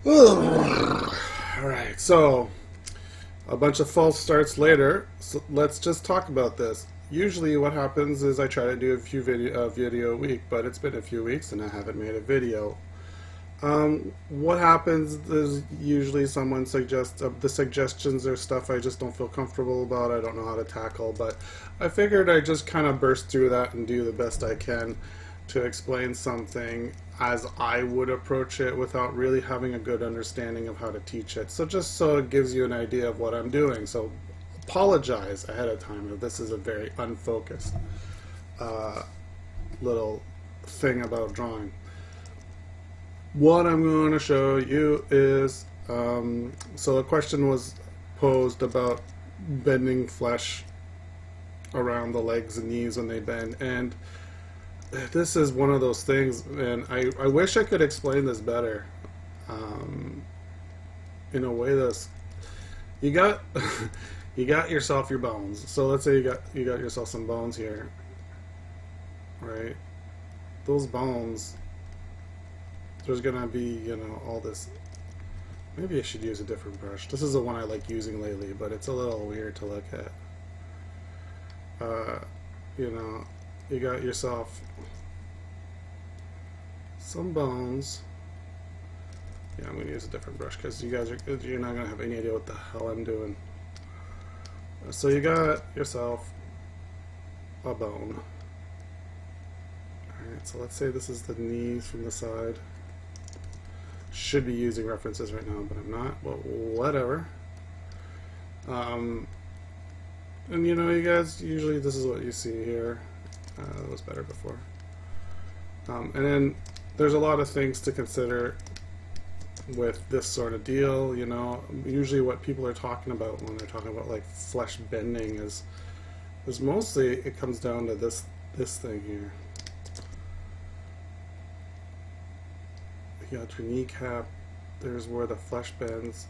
Alright, so a bunch of false starts later. So let's just talk about this. Usually what happens is I try to do a video a week, but it's been a few weeks and I haven't made a video. What happens is usually someone suggests the suggestions are stuff I just don't feel comfortable about, I don't know how to tackle, but I figured I'd just kind of burst through that and do the best I can to explain something as I would approach it without really having a good understanding of how to teach it. So just so it gives you an idea of what I'm doing. So apologize ahead of time if this is a very unfocused little thing about drawing. What I'm going to show you is, so a question was posed about bending flesh around the legs and knees when they bend, and this is one of those things, and I wish I could explain this better in a way that's, you got you got yourself your bones. So let's say you got yourself some bones here, right? Those bones, there's gonna be, you know, all this. Maybe I should use a different brush. This is the one I like using lately, but it's a little weird to look at. You know, you got yourself some bones. Yeah, I'm gonna use a different brush because you're not gonna have any idea what the hell I'm doing. So you got yourself a bone. Alright, so let's say this is the knees from the side. Should be using references right now, but I'm not. Well, whatever. And you know, you guys, usually this is what you see here. That was better before. And then there's a lot of things to consider with this sort of deal. You know, usually what people are talking about when they're talking about like flesh bending is mostly it comes down to this thing here. You got your kneecap, there's where the flesh bends,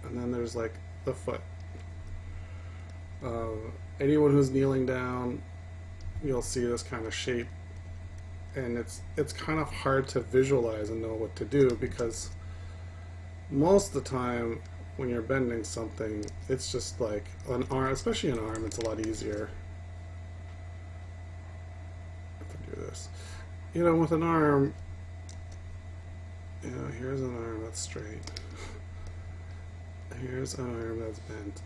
and then there's like the foot. Anyone who's kneeling down, you'll see this kind of shape, and it's kind of hard to visualize and know what to do, because most of the time when you're bending something, it's just like an arm, especially an arm, it's a lot easier. If I do this, you know, with an arm, you know, here's an arm that's straight. Here's an arm that's bent.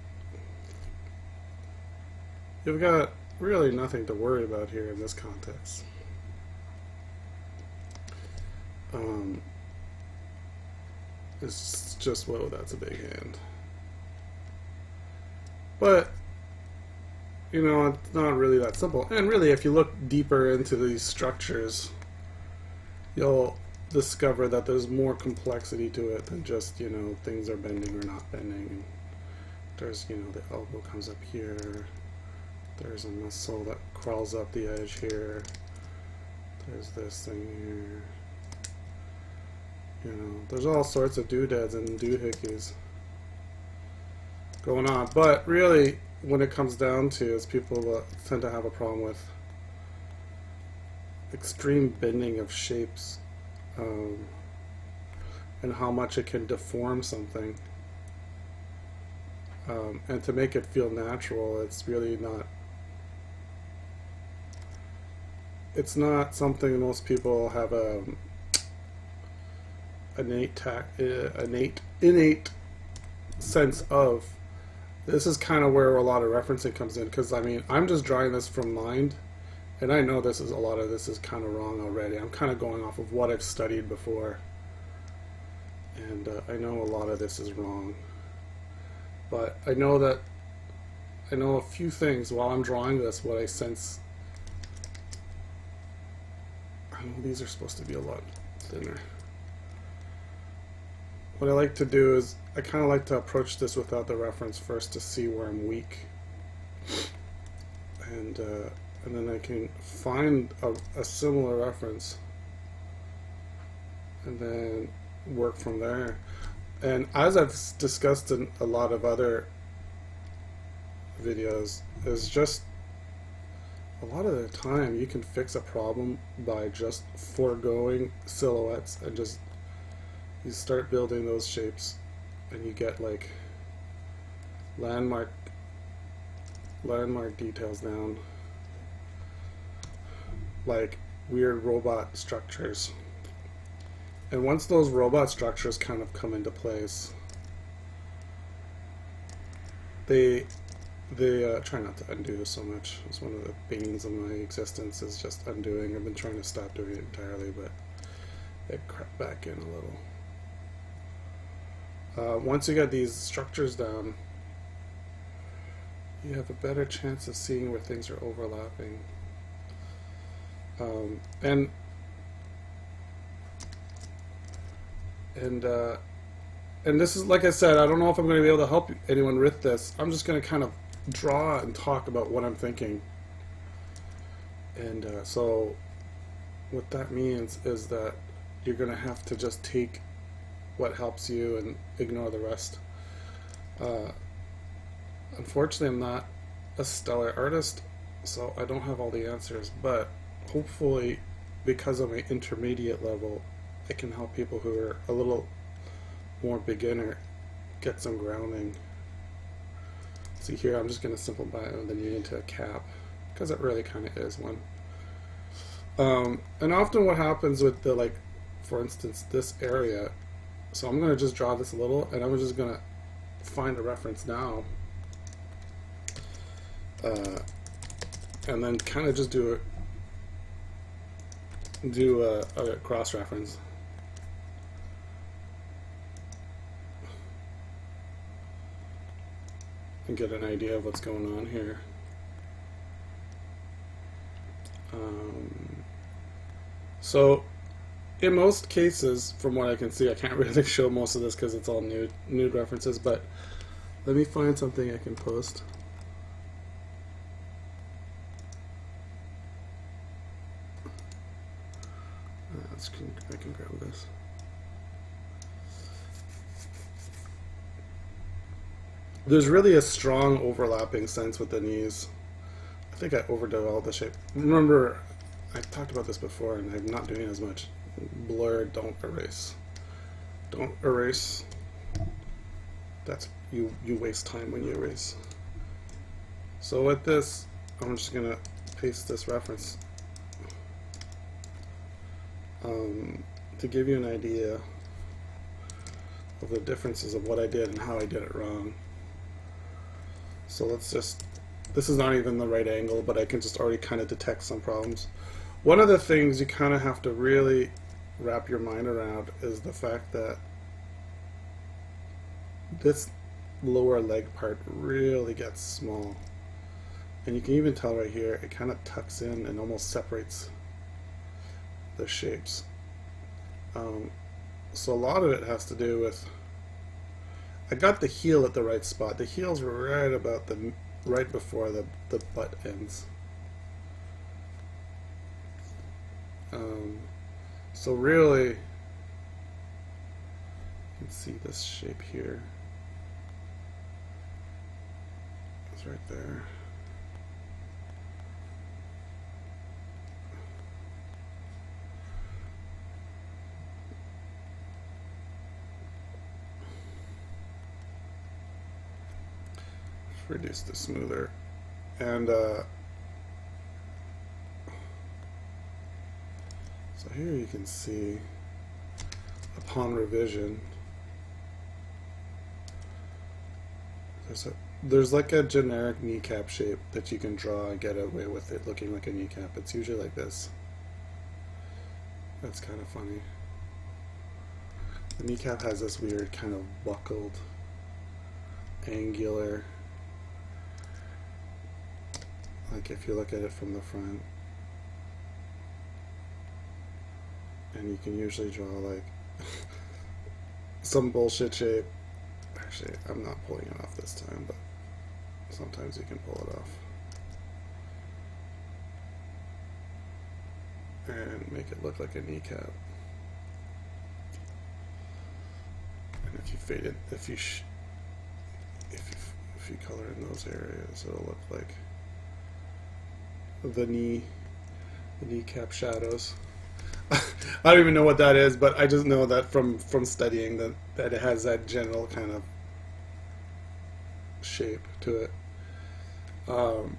You've got really nothing to worry about here in this context. It's just, whoa, that's a big hand. But, you know, it's not really that simple. And really, if you look deeper into these structures, you'll discover that there's more complexity to it than just, you know, things are bending or not bending. There's, you know, the elbow comes up here. There's a muscle that crawls up the edge here. There's this thing here. You know, there's all sorts of doodads and doohickeys going on. But really, when it comes down to is people tend to have a problem with extreme bending of shapes, and how much it can deform something. And to make it feel natural, it's really not. It's not something most people have a innate sense of. This is kind of where a lot of referencing comes in, because I mean, I'm just drawing this from mind, and I know this is a lot of this is kind of wrong already. I'm kind of going off of what I've studied before, and I know a lot of this is wrong. But I know a few things while I'm drawing this, what I sense. I know these are supposed to be a lot thinner. What I like to do is I kind of like to approach this without the reference first to see where I'm weak, and then I can find a similar reference and then work from there. And as I've discussed in a lot of other videos, is just a lot of the time you can fix a problem by just foregoing silhouettes and just you start building those shapes and you get like landmark details down, like weird robot structures. And once those robot structures kind of come into place, they try not to undo so much. It's one of the banes of my existence, is just undoing. I've been trying to stop doing it entirely, but it crept back in a little. Once you get these structures down, you have a better chance of seeing where things are overlapping. And this is, like I said, I don't know if I'm going to be able to help anyone with this. I'm just going to kind of draw and talk about what I'm thinking. And so what that means is that you're going to have to just take what helps you and ignore the rest. Unfortunately, I'm not a stellar artist, so I don't have all the answers, but hopefully, because of my intermediate level, I can help people who are a little more beginner get some grounding. See here, I'm just going to simplify the knee into a cap, because it really kind of is one. And often what happens with the, like, for instance, this area, so I'm going to just draw this a little, and I'm just going to find a reference now, and then kind of just do a cross-reference. And get an idea of what's going on here. So in most cases, from what I can see, I can't really show most of this because it's all nude references, but let me find something I can post. I can grab this. There's really a strong overlapping sense with the knees. I think I overdeveloped the shape. Remember, I talked about this before, and I'm not doing as much. Blur, don't erase. Don't erase. That's you waste time when you erase. So with this, I'm just gonna paste this reference to give you an idea of the differences of what I did and how I did it wrong. So let's just, this is not even the right angle, but I can just already kind of detect some problems. One of the things you kind of have to really wrap your mind around is the fact that this lower leg part really gets small. And you can even tell right here, it kind of tucks in and almost separates the shapes. So a lot of it has to do with, I got the heel at the right spot. The heel's right before the butt ends. So really, you can see this shape here. It's right there. Reduce the smoother, and so here you can see upon revision there's like a generic kneecap shape that you can draw and get away with it looking like a kneecap. It's usually like this. That's kind of funny. The kneecap has this weird kind of buckled, angular, like if you look at it from the front, and you can usually draw like some bullshit shape. Actually, I'm not pulling it off this time, but sometimes you can pull it off and make it look like a kneecap. And if you fade it, if you color in those areas, it'll look like the kneecap shadows. I don't even know what that is, but I just know that from studying that it has that general kind of shape to it. Um,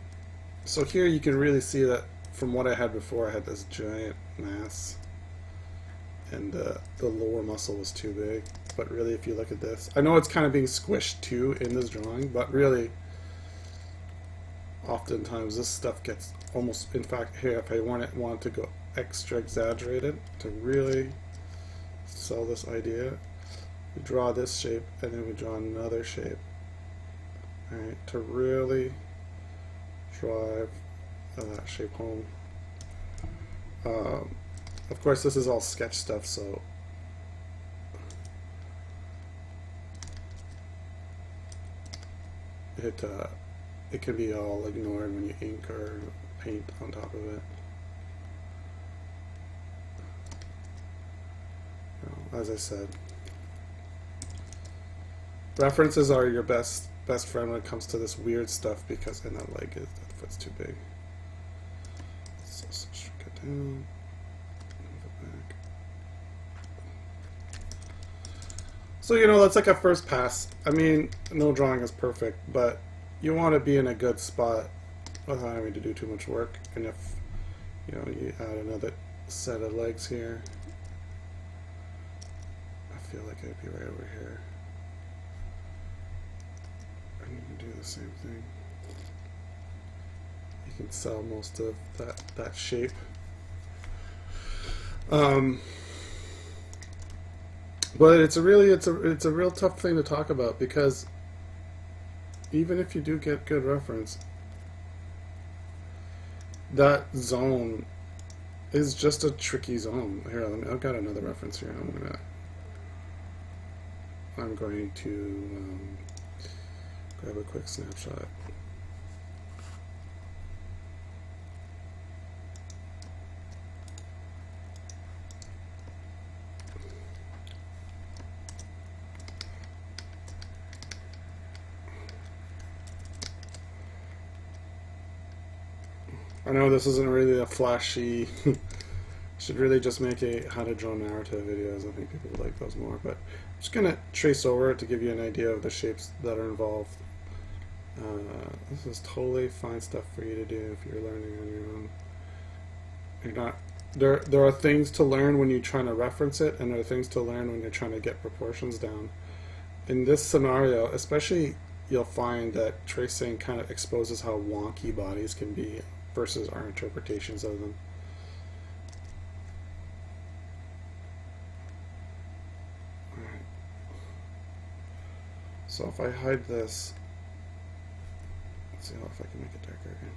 so here you can really see that from what I had before, I had this giant mass, and the lower muscle was too big. But really, if you look at this, I know it's kind of being squished too in this drawing, but really, oftentimes this stuff gets almost, in fact, here, if I want to go extra exaggerated to really sell this idea, we draw this shape and then we draw another shape, right, to really drive that shape home. Of course, this is all sketch stuff, so it can be all ignored when you ink or paint on top of it. As I said, references are your best friend when it comes to this weird stuff, because in that that foot's too big. So shrink it down, move it back. So that's like a first pass. I mean, no drawing is perfect, but you want to be in a good spot without having to do too much work. And if you add another set of legs here, I feel like I'd be right over here. And you can do the same thing. You can sell most of that shape. But it's a real tough thing to talk about, because even if you do get good reference, that zone is just a tricky zone. Here, I've got another reference here. I'm going to grab a quick snapshot. I know this isn't really a flashy, should really just make a how to draw narrative videos. I think people would like those more, but I'm just going to trace over it to give you an idea of the shapes that are involved. This is totally fine stuff for you to do if you're learning on your own. You're not, there are things to learn when you're trying to reference it, and there are things to learn when you're trying to get proportions down. In this scenario, especially, you'll find that tracing kind of exposes how wonky bodies can be versus our interpretations of them. Alright. So if I hide this, let's see if I can make it darker again.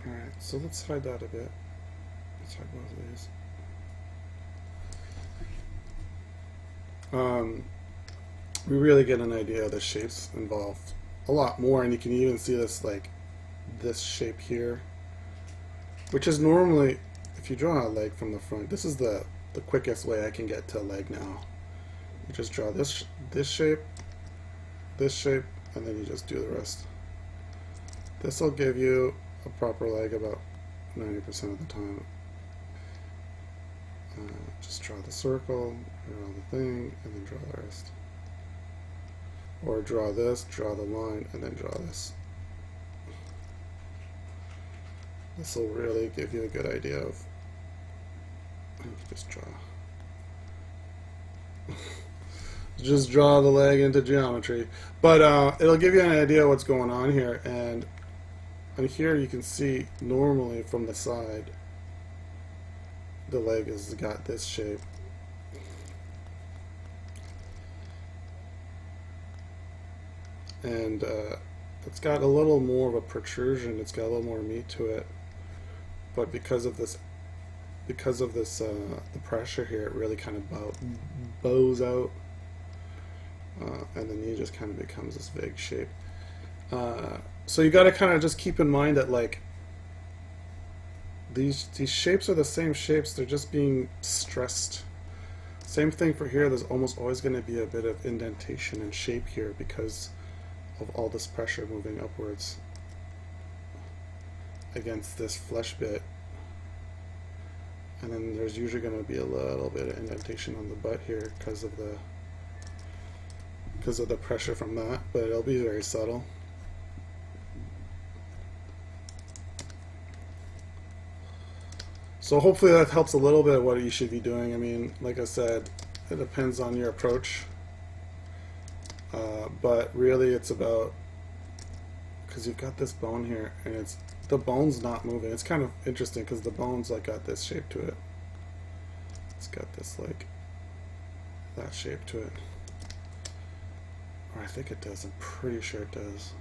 Alright, so let's hide that a bit. Let's hide both of these. We really get an idea of the shapes involved a lot more, and you can even see this, like this shape here, which is normally, if you draw a leg from the front, this is the quickest way I can get to a leg now. You just draw this shape, and then you just do the rest. This will give you a proper leg about 90% of the time. Just draw the circle, draw the thing, and then draw the rest. Or draw this, draw the line, and then draw this. This will really give you a good idea of, just draw. Just draw the leg into geometry. But it'll give you an idea of what's going on here, and here you can see normally from the side the leg has got this shape. And it's got a little more of a protrusion, it's got a little more meat to it, but because of this the pressure here, it really kind of bows out, and the knee just kind of becomes this vague shape. So you got to kind of just keep in mind that, like, these shapes are the same shapes, they're just being stressed. Same thing for here, there's almost always going to be a bit of indentation and shape here because of all this pressure moving upwards against this flesh bit. And then there's usually going to be a little bit of indentation on the butt here because of the pressure from that, but it'll be very subtle. So hopefully that helps a little bit what you should be doing. I mean, like I said, it depends on your approach. But really it's about, because you've got this bone here and the bone's not moving. It's kind of interesting because the bone's like got this shape to it. It's got this like that shape to it. Or I think it does. I'm pretty sure it does.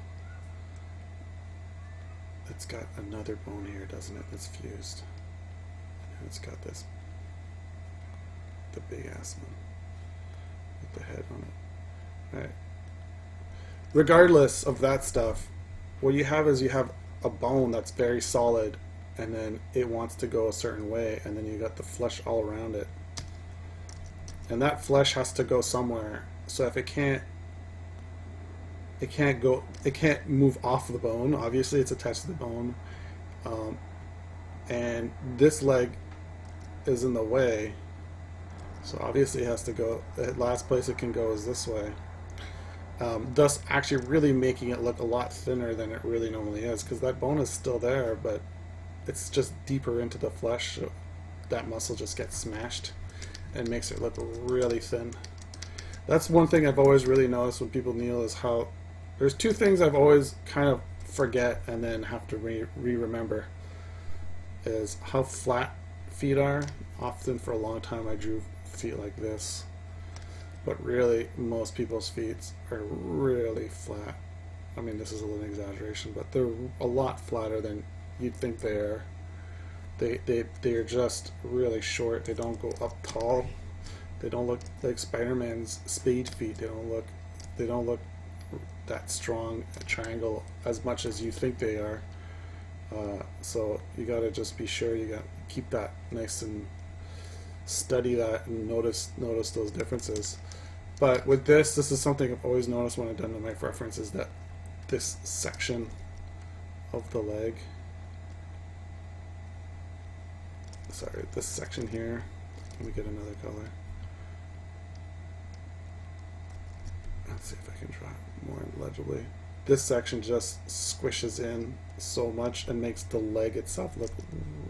It's got another bone here, doesn't it? That's fused. And it's got this, the big ass one with the head on it. Alright. Regardless of that stuff, what you have is you have a bone that's very solid and then it wants to go a certain way and then you got the flesh all around it. And that flesh has to go somewhere. So if it can't move off the bone. Obviously it's attached to the bone. And this leg is in the way. So obviously it has to go, the last place it can go is this way. Thus actually really making it look a lot thinner than it really normally is, because that bone is still there, but it's just deeper into the flesh, so that muscle just gets smashed and makes it look really thin. That's one thing I've always really noticed when people kneel, is how there's two things I've always kind of forget and then have to remember, is how flat feet are. Often for a long time I drew feet like this, but really most people's feet are really flat. I mean, this is a little exaggeration, but they're a lot flatter than you'd think they are. They're just really short. They don't go up tall. They don't look like Spider-Man's spade feet. They don't look that strong a triangle as much as you think they are. So you got to just be sure you got keep that nice and study that and notice those differences. But with this is something I've always noticed when I've done the knife reference, is that this section of the leg, sorry, this section here, let me get another color. Let's see if I can draw it more legibly. This section just squishes in so much and makes the leg itself look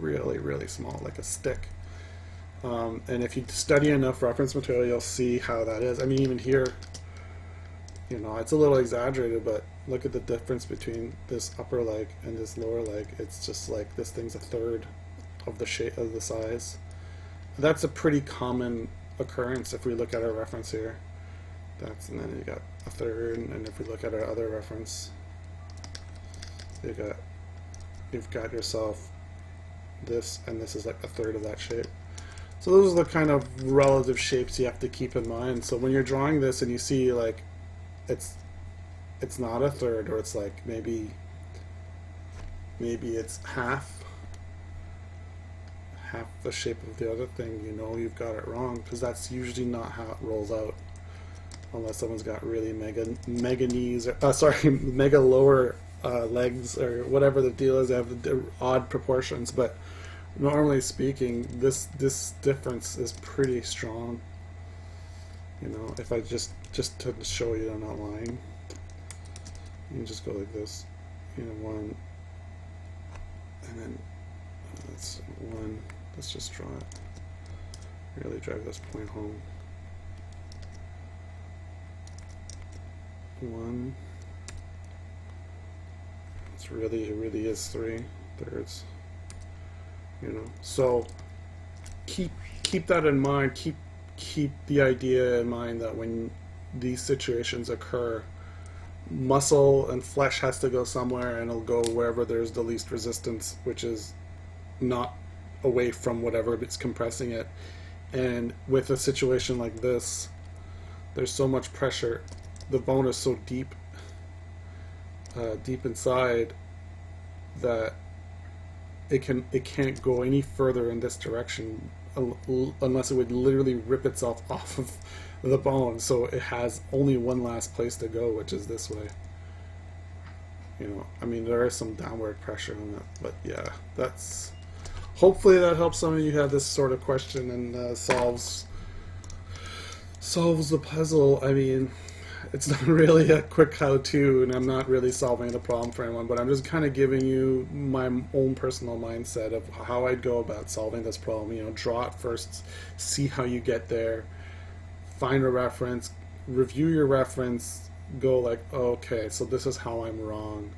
really, really small, like a stick. And if you study enough reference material, you'll see how that is. I mean, even here, you know, it's a little exaggerated, but look at the difference between this upper leg and this lower leg. It's just like this thing's a third of the shape of the size. That's a pretty common occurrence if we look at our reference here. And then you got a third, and if we look at our other reference, you've got yourself this, and this is like a third of that shape. So those are the kind of relative shapes you have to keep in mind. So when you're drawing this and you see like it's not a third, or it's like maybe it's half the shape of the other thing, you know you've got it wrong, because that's usually not how it rolls out, unless someone's got really mega knees, or mega lower legs, or whatever the deal is. They have the odd proportions, but normally speaking, this difference is pretty strong. You know, if I just to show you I'm not lying, you can just go like this, you know, one, and then that's one. Let's just draw it. Really drive this point home. One. It really is 3/3. You know, so keep that in mind. Keep the idea in mind that when these situations occur, muscle and flesh has to go somewhere, and it'll go wherever there's the least resistance, which is not away from whatever it's compressing it. And with a situation like this, there's so much pressure, the bone is so deep inside, that it can't go any further in this direction unless it would literally rip itself off of the bone. So it has only one last place to go, which is this way. You know, I mean, there is some downward pressure on it, but yeah, that's, hopefully that helps some of you have this sort of question and solves the puzzle. I mean, it's not really a quick how-to, and I'm not really solving the problem for anyone, but I'm just kind of giving you my own personal mindset of how I'd go about solving this problem. You know, draw it first, see how you get there, find a reference, review your reference, go like, oh, okay, so this is how I'm wrong.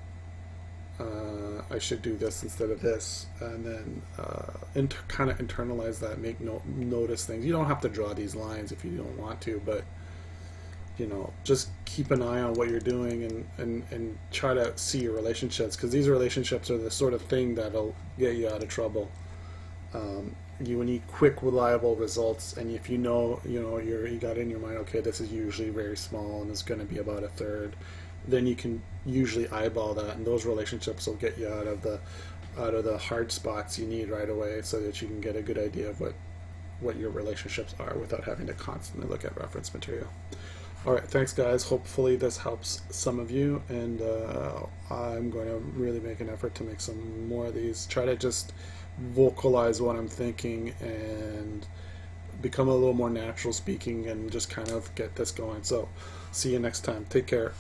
I should do this instead of this, and then kind of internalize that, notice things. You don't have to draw these lines if you don't want to, but you know, just keep an eye on what you're doing and try to see your relationships, because these relationships are the sort of thing that'll get you out of trouble. You need quick, reliable results, and if you got in your mind, okay, this is usually very small and it's going to be about a third, then you can usually eyeball that, and those relationships will get you out of the hard spots you need right away, so that you can get a good idea of what your relationships are without having to constantly look at reference material. All right, thanks guys. Hopefully this helps some of you, and I'm going to really make an effort to make some more of these. Try to just vocalize what I'm thinking and become a little more natural speaking, and just kind of get this going. So see you next time. Take care.